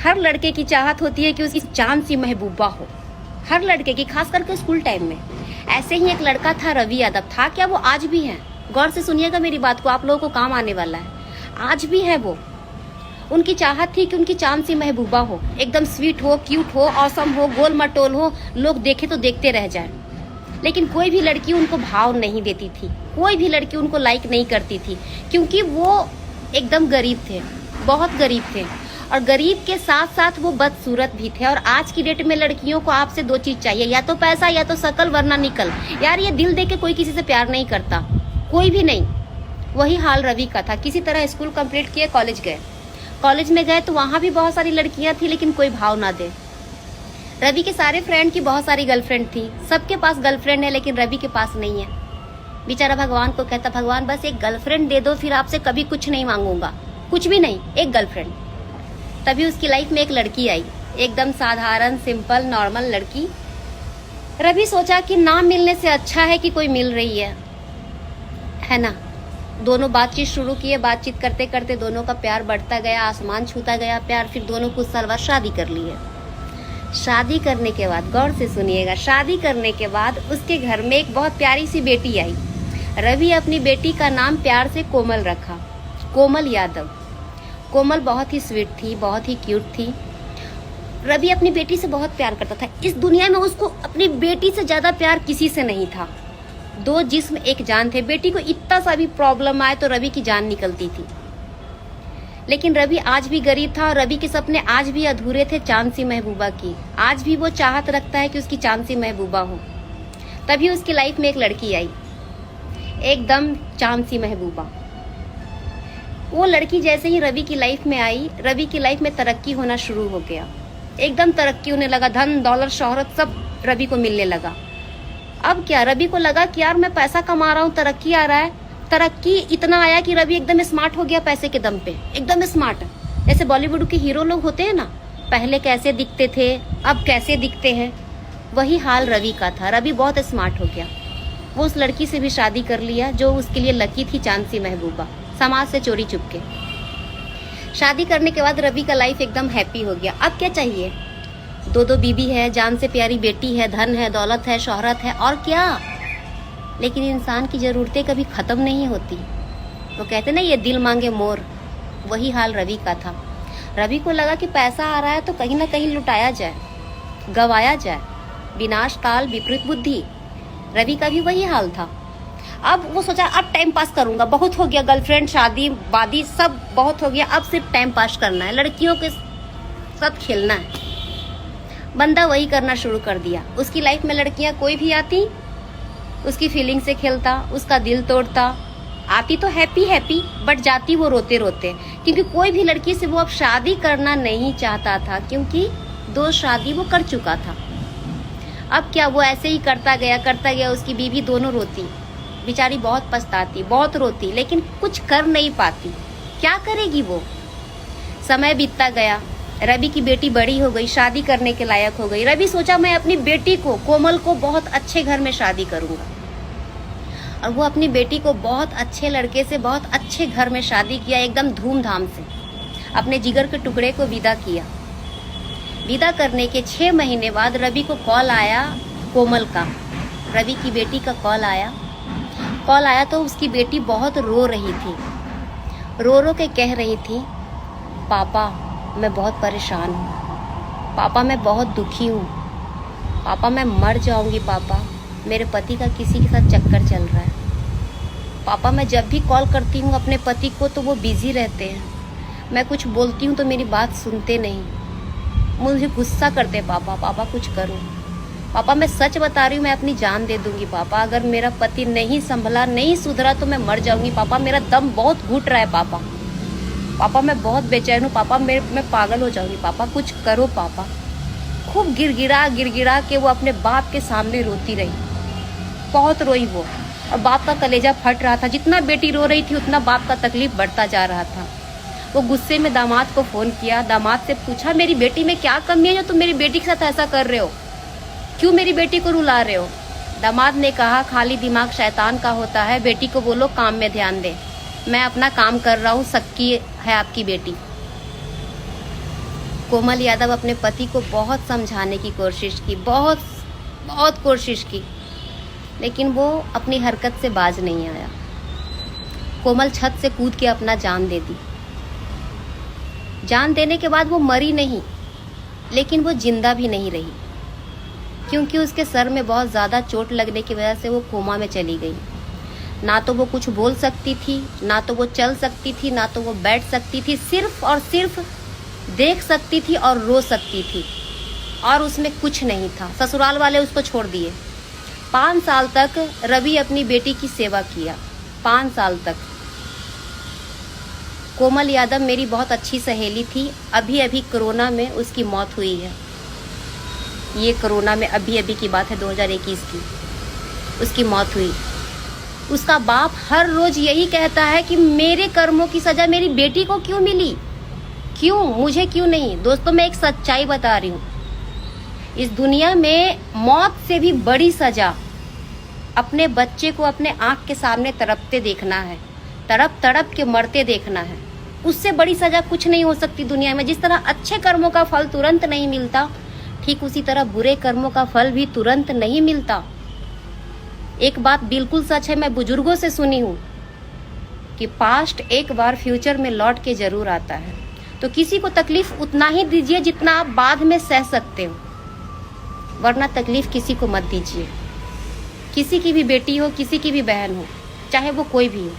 हर लड़के की चाहत होती है कि उसकी चांद सी महबूबा हो, हर लड़के की, खास करके स्कूल टाइम में। ऐसे ही एक लड़का था, रवि यादव था। क्या वो आज भी है? गौर से सुनिएगा मेरी बात को, आप लोगों को काम आने वाला है। आज भी है वो। उनकी चाहत थी कि उनकी चांद सी महबूबा हो, एकदम स्वीट हो, क्यूट हो, ऑसम हो, गोल मटोल हो, लोग देखे तो देखते रह जाए। लेकिन कोई भी लड़की उनको भाव नहीं देती थी, कोई भी लड़की उनको लाइक नहीं करती थी, क्योंकि वो एकदम गरीब थे, बहुत गरीब थे। और गरीब के साथ साथ वो बदसूरत भी थे। और आज की डेट में लड़कियों को आपसे दो चीज चाहिए, या तो पैसा या तो शकल, वरना निकल। यार ये दिल दे के कोई किसी से प्यार नहीं करता, कोई भी नहीं। वही हाल रवि का था। किसी तरह स्कूल कंप्लीट किए, कॉलेज गए। कॉलेज में गए तो वहां भी बहुत सारी लड़कियां थी, लेकिन कोई भाव ना दे। रवि के सारे फ्रेंड की बहुत सारी गर्लफ्रेंड थी, सबके पास गर्लफ्रेंड है, लेकिन रवि के पास नहीं है। बेचारा भगवान को कहता, भगवान बस एक गर्लफ्रेंड दे दो, फिर आपसे कभी कुछ नहीं मांगूंगा, कुछ भी नहीं, एक गर्लफ्रेंड। तभी उसकी लाइफ में एक लड़की आई, एकदम साधारण, सिंपल, नॉर्मल लड़की। रवि सोचा कि ना मिलने से अच्छा है कि कोई मिल रही है ना। दोनों बातचीत शुरू किए, बातचीत करते करते दोनों का प्यार बढ़ता गया, आसमान छूता गया प्यार। फिर दोनों कुछ साल बाद शादी कर लिए। शादी करने के बाद, गौर से सुनिएगा, शादी करने के बाद उसके घर में एक बहुत प्यारी सी बेटी आई। रवि अपनी बेटी का नाम प्यार से कोमल रखा, कोमल यादव। कोमल बहुत ही स्वीट थी, बहुत ही क्यूट थी। रवि अपनी बेटी से बहुत प्यार करता था। इस दुनिया में उसको अपनी बेटी से ज्यादा प्यार किसी से नहीं था। दो जिस्म एक जान थे। बेटी को इतना सा भी प्रॉब्लम आए तो रवि की जान निकलती थी। लेकिन रवि आज भी गरीब था और रवि के सपने आज भी अधूरे थे चांद सी महबूबा की। आज भी वो चाहत रखता है कि उसकी चांद सी महबूबा हो। तभी उसकी लाइफ में एक लड़की आई, एकदम चांद सी महबूबा। वो लड़की जैसे ही रवि की लाइफ में आई, रवि की लाइफ में तरक्की होना शुरू हो गया। एकदम तरक्की होने लगा, धन दौलत शोहरत सब रवि को मिलने लगा। अब क्या, रवि को लगा कि यार मैं पैसा कमा रहा हूँ, तरक्की आ रहा है। तरक्की इतना आया कि रवि एकदम स्मार्ट हो गया, पैसे के दम पे एकदम स्मार्ट। जैसे बॉलीवुड के हीरो लोग होते हैं ना, पहले कैसे दिखते थे, अब कैसे दिखते हैं, वही हाल रवि का था। रवि बहुत स्मार्ट हो गया। वो उस लड़की से भी शादी कर लिया जो उसके लिए लकी थी, चांद सी महबूबा, समाज से चोरी चुपके। शादी करने के बाद रवि का लाइफ एकदम हैप्पी हो गया। अब क्या चाहिए? दो दो बीबी है, जान से प्यारी बेटी है, धन है, दौलत है, शोहरत है, और क्या। लेकिन इंसान की जरूरतें कभी खत्म नहीं होती। वो कहते ना, ये दिल मांगे मोर, वही हाल रवि का था। रवि को लगा कि पैसा आ रहा है तो कहीं ना कहीं लुटाया जाए, गवाया जाए। विनाश काल विपरीत बुद्धि, रवि का भी वही हाल था। अब वो सोचा अब टाइम पास करूंगा, बहुत हो गया, गर्लफ्रेंड, शादी वादी सब बहुत हो गया, अब सिर्फ टाइम पास करना है, लड़कियों के साथ खेलना है। बंदा वही करना शुरू कर दिया। उसकी लाइफ में लड़कियां कोई भी आती, उसकी फीलिंग से खेलता, उसका दिल तोड़ता। आती तो हैप्पी हैप्पी, बट जाती वो रोते रोते, क्योंकि कोई भी लड़की से वो अब शादी करना नहीं चाहता था, क्योंकि 2 शादी वो कर चुका था। अब क्या, वो ऐसे ही करता गया। उसकी बीवी दोनों रोती, बेचारी बहुत पछताती, बहुत रोती, लेकिन कुछ कर नहीं पाती। क्या करेगी वो? समय बीतता गया। रवि की बेटी बड़ी हो गई, शादी करने के लायक हो गई। रवि सोचा मैं अपनी बेटी को, कोमल को, बहुत अच्छे घर में शादी करूंगा। और वो अपनी बेटी को बहुत अच्छे लड़के से, बहुत अच्छे घर में शादी किया, एकदम धूमधाम से। अपने जिगर के टुकड़े को विदा किया। विदा करने के 6 महीने बाद रवि को कॉल आया, कोमल का, रवि की बेटी का कॉल आया तो उसकी बेटी बहुत रो रही थी। रो के कह रही थी, पापा मैं बहुत परेशान हूँ, पापा मैं बहुत दुखी हूँ, पापा मैं मर जाऊंगी, पापा मेरे पति का किसी के साथ चक्कर चल रहा है, पापा मैं जब भी कॉल करती हूँ अपने पति को तो वो बिजी रहते हैं, मैं कुछ बोलती हूँ तो मेरी बात सुनते नहीं, मुझे गुस्सा करते हैं, पापा कुछ करो, पापा मैं सच बता रही हूँ, मैं अपनी जान दे दूंगी पापा, अगर मेरा पति नहीं संभला, नहीं सुधरा तो मैं मर जाऊंगी पापा, मेरा दम बहुत घुट रहा है पापा मैं बहुत बेचैन हूँ पापा, मैं पागल हो जाऊंगी पापा, कुछ करो पापा। खूब गिड़गिड़ा के वो अपने बाप के सामने रोती रही, बहुत रोई वो, और बाप का कलेजा फट रहा था। जितना बेटी रो रही थी उतना बाप का तकलीफ बढ़ता जा रहा था। वो गुस्से में दामाद को फोन किया, दामाद से पूछा मेरी बेटी में क्या कमी है जो तुम मेरी बेटी के साथ ऐसा कर रहे हो, क्यों मेरी बेटी को रुला रहे हो? दामाद ने कहा खाली दिमाग शैतान का होता है, बेटी को बोलो काम में ध्यान दे, मैं अपना काम कर रहा हूँ, सक्की है आपकी बेटी। कोमल यादव अपने पति को बहुत समझाने की कोशिश की, बहुत कोशिश की, लेकिन वो अपनी हरकत से बाज नहीं आया। कोमल छत से कूद के अपना जान दे दी। जान देने के बाद वो मरी नहीं, लेकिन वो जिंदा भी नहीं रही, क्योंकि उसके सर में बहुत ज़्यादा चोट लगने की वजह से वो कोमा में चली गई। ना तो वो कुछ बोल सकती थी, ना तो वो चल सकती थी, ना तो वो बैठ सकती थी, सिर्फ और सिर्फ देख सकती थी और रो सकती थी, और उसमें कुछ नहीं था। ससुराल वाले उसको छोड़ दिए। 5 साल तक रवि अपनी बेटी की सेवा किया, 5 साल तक। कोमल यादव मेरी बहुत अच्छी सहेली थी। अभी कोरोना में उसकी मौत हुई है। ये कोरोना में अभी की बात है, 2021 की उसकी मौत हुई। उसका बाप हर रोज यही कहता है कि मेरे कर्मों की सजा मेरी बेटी को क्यों मिली, क्यों, मुझे क्यों नहीं। दोस्तों, मैं एक सच्चाई बता रही हूँ, इस दुनिया में मौत से भी बड़ी सजा अपने बच्चे को अपने आंख के सामने तड़पते देखना है, तड़प के मरते देखना है। उससे बड़ी सजा कुछ नहीं हो सकती दुनिया में। जिस तरह अच्छे कर्मों का फल तुरंत नहीं मिलता, ठीक उसी तरह बुरे कर्मों का फल भी तुरंत नहीं मिलता। एक बात बिल्कुल सच है, मैं बुजुर्गों से सुनी हूँ कि पास्ट एक बार फ्यूचर में लौट के जरूर आता है। तो किसी को तकलीफ उतना ही दीजिए जितना आप बाद में सह सकते हो, वरना तकलीफ किसी को मत दीजिए। किसी की भी बेटी हो, किसी की भी बहन हो, चाहे वो कोई भी हो।